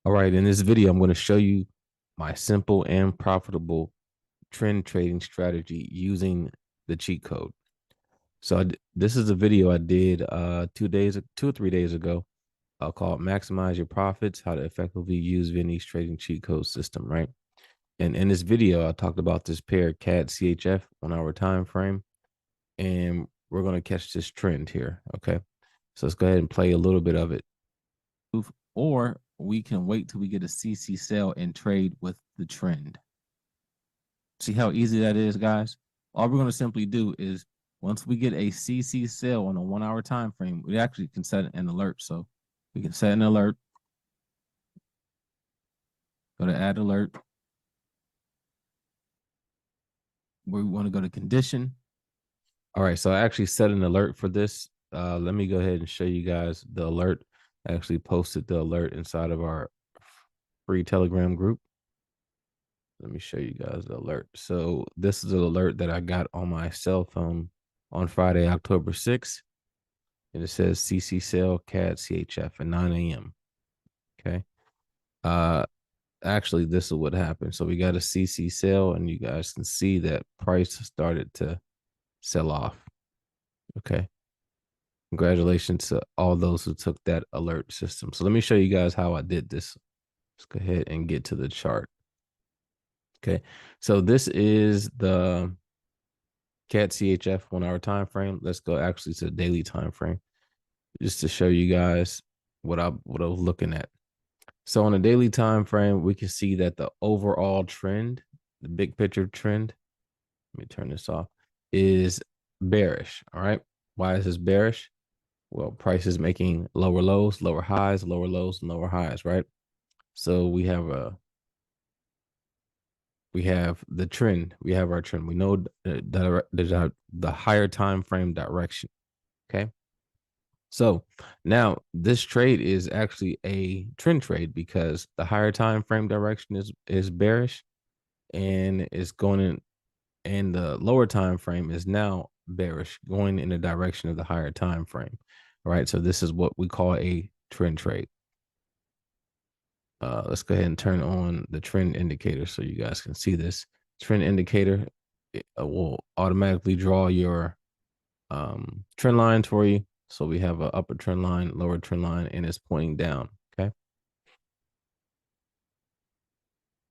All right, in this video, I'm going to show you my simple and profitable trend trading strategy using the cheat code. So this is a video I did 2 or 3 days ago called Maximize Your Profits, How to Effectively Use Vinny's Trading Cheat Code System, right? And in this video, I talked about this pair CAD CHF on our time frame, and we're going to catch this trend here, okay? So let's go ahead and play a little bit of it. Or we can wait till we get a CC sell and trade with the trend. See how easy that is, guys? All we're going to simply do is once we get a CC sell on a 1 hour time frame, we actually can set an alert. So we can set an alert. Go to add alert. We want to go to condition. All right, so I actually set an alert for this. Let me go ahead and show you guys the alert. I actually posted the alert inside of our free Telegram group. Let me show you guys the alert. So this is an alert that I got on my cell phone on Friday, October 6th. And it says CC sell CAD CHF at 9 a.m. Okay. Actually, this is what happened. So we got a CC sell, and you guys can see that price started to sell off. Okay. Congratulations to all those who took that alert system. So let me show you guys how I did this. Let's go ahead and get to the chart. Okay. So this is the CAD CHF 1 hour time frame. Let's go actually to the daily time frame just to show you guys what I was looking at. So on a daily time frame, we can see that the overall trend, the big picture trend, let me turn this off, is bearish. All right. Why is this bearish? Well, price is making lower lows, lower highs, lower lows, and lower highs, right? So we have the trend. We have our trend. We know the higher time frame direction. Okay. So now this trade is actually a trend trade because the higher time frame direction is bearish and it's going in, and the lower time frame is now bearish, going in the direction of the higher time frame. All right. So this is what we call a trend trade. Let's go ahead and turn on the trend indicator so you guys can see this. Trend indicator will automatically draw your trend lines for you. So we have an upper trend line, lower trend line, and it's pointing down. Okay.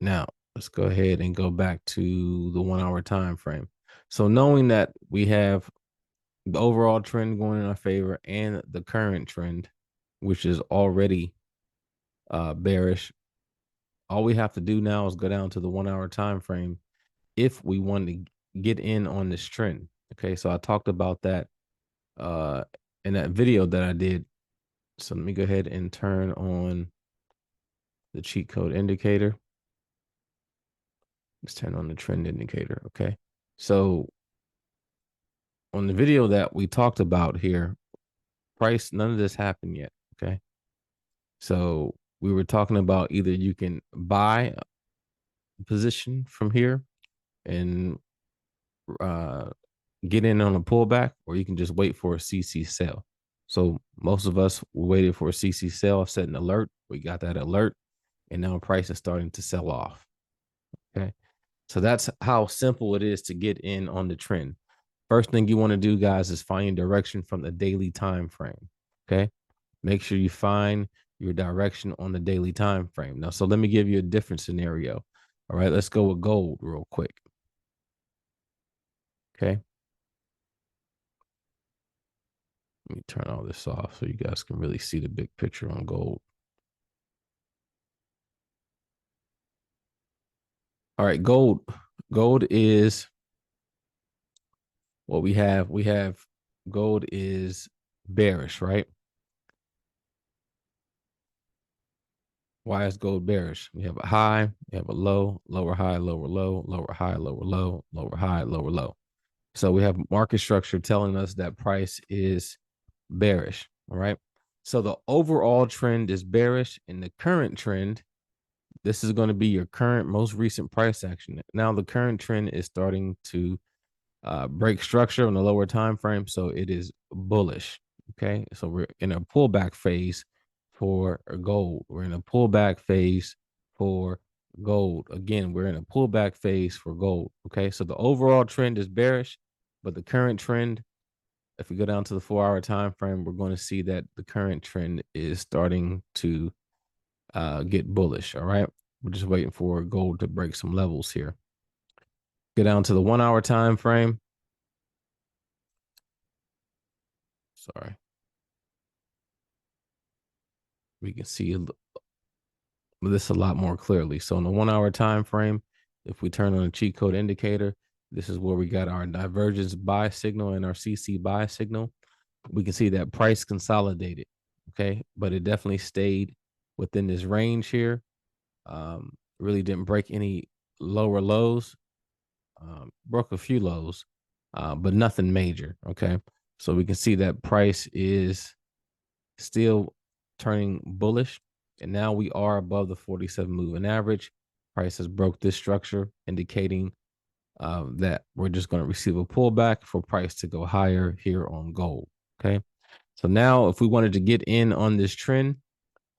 Now let's go ahead and go back to the 1 hour time frame. So knowing that we have the overall trend going in our favor and the current trend, which is already bearish, all we have to do now is go down to the 1 hour time frame if we want to get in on this trend. Okay, so I talked about that in that video that I did. So let me go ahead and turn on the cheat code indicator. Let's turn on the trend indicator. Okay, so on the video that we talked about here, price, none of this happened yet. Okay, so we were talking about either you can buy a position from here and get in on a pullback, or you can just wait for a CC sell. So most of us waited for a CC sell, set an alert. We got that alert, and now price is starting to sell off. Okay, so that's how simple it is to get in on the trend. First thing you want to do, guys, is find your direction from the daily time frame. Okay, make sure you find your direction on the daily time frame. Now, so let me give you a different scenario. All right, let's go with gold real quick. Okay. Let me turn all this off so you guys can really see the big picture on gold. All right, gold. Gold is what we have. We have gold is bearish, right? Why is gold bearish? We have a high, we have a low, lower high, lower low, lower high, lower low, lower high, lower low. So we have market structure telling us that price is bearish. All right. So the overall trend is bearish, and the current trend, this is going to be your current most recent price action. Now the current trend is starting to break structure on the lower time frame, so it is bullish. Okay, so we're in a pullback phase for gold. We're in a pullback phase for gold. Again, we're in a pullback phase for gold. Okay, so the overall trend is bearish, but the current trend, if we go down to the 4-hour time frame, we're going to see that the current trend is starting to get bullish. All right, we're just waiting for gold to break some levels here. Go down to the 1-hour time frame. Sorry, we can see this a lot more clearly. So in the 1-hour time frame, if we turn on the cheat code indicator, this is where we got our divergence buy signal and our CC buy signal. We can see that price consolidated, okay, but it definitely stayed within this range here. Really didn't break any lower lows. Broke a few lows, but nothing major. Okay, so we can see that price is still turning bullish, and now we are above the 47 moving average. Price has broke this structure, indicating that we're just going to receive a pullback for price to go higher here on gold. Okay, so now if we wanted to get in on this trend,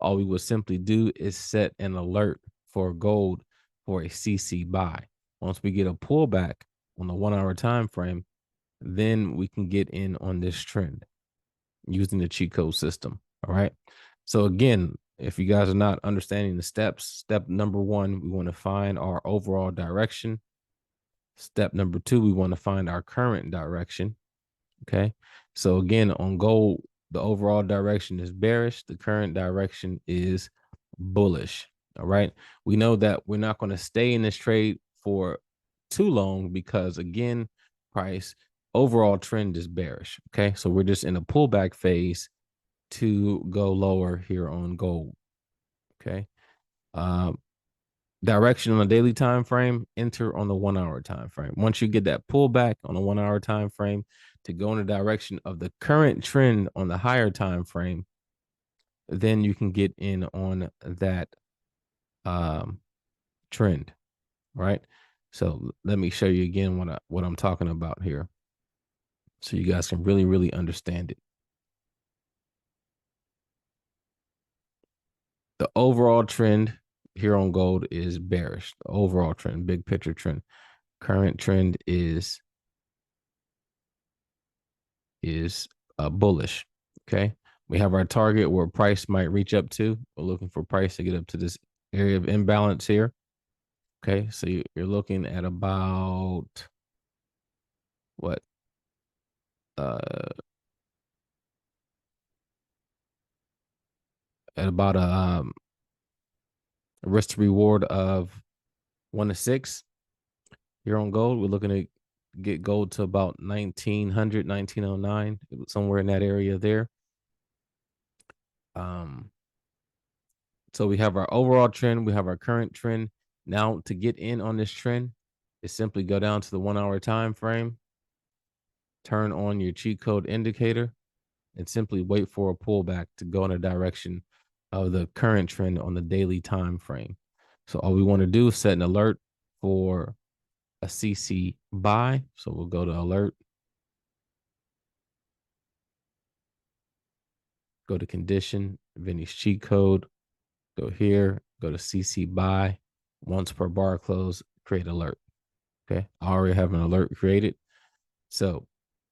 all we would simply do is set an alert for gold for a CC buy. Once we get a pullback on the 1-hour time frame, then we can get in on this trend using the cheat code system. All right. So again, if you guys are not understanding the steps, step number 1, we want to find our overall direction. Step number 2, we want to find our current direction. Okay. So again, on gold, the overall direction is bearish. The current direction is bullish. All right. We know that we're not going to stay in this trade for too long because, again, price overall trend is bearish. Okay. So we're just in a pullback phase to go lower here on gold. Okay. Direction on the daily time frame, enter on the 1-hour time frame. Once you get that pullback on a 1-hour time frame to go in the direction of the current trend on the higher time frame, then you can get in on that trend, right? So let me show you again what I'm talking about here, so you guys can really understand it. The overall trend here on gold is bearish. The overall trend, big picture trend. Current trend is bullish. Okay, we have our target where price might reach up to. We're looking for price to get up to this area of imbalance here. Okay, so you're looking at about what? At about a risk to reward of 1 to 6 here on gold. We're looking to get gold to about 1900, 1909, somewhere in that area there. So we have our overall trend, we have our current trend. Now to get in on this trend is simply go down to the 1-hour time frame, turn on your cheat code indicator, and simply wait for a pullback to go in a direction of the current trend on the daily time frame. So all we want to do is set an alert for a CC buy. So we'll go to alert, go to condition, Vinny's cheat code, go here, go to CC buy, once per bar close, create alert. Okay, I already have an alert created. So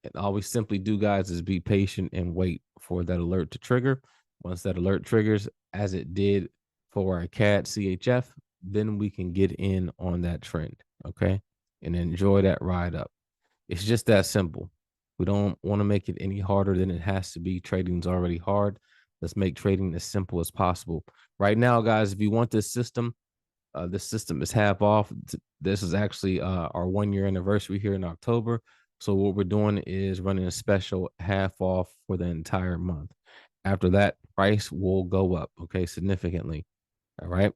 and all we simply do, guys, is be patient and wait for that alert to trigger. Once that alert triggers, as it did for our CAD CHF, then we can get in on that trend. Okay, and enjoy that ride up. It's just that simple. We don't want to make it any harder than it has to be. Trading's already hard. Let's make trading as simple as possible. Right now, guys, if you want this system is half off. This is actually our 1-year anniversary here in October. So what we're doing is running a special half off for the entire month. After that, price will go up, okay, significantly. All right.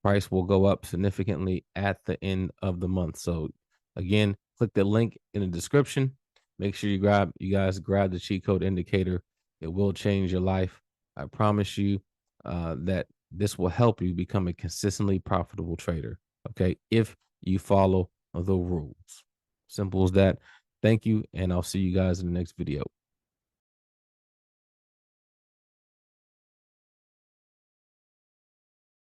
Price will go up significantly at the end of the month. So again, click the link in the description. Make sure you guys grab the cheat code indicator. It will change your life. I promise you that this will help you become a consistently profitable trader. Okay, if you follow the rules. Simple as that. Thank you, and I'll see you guys in the next video.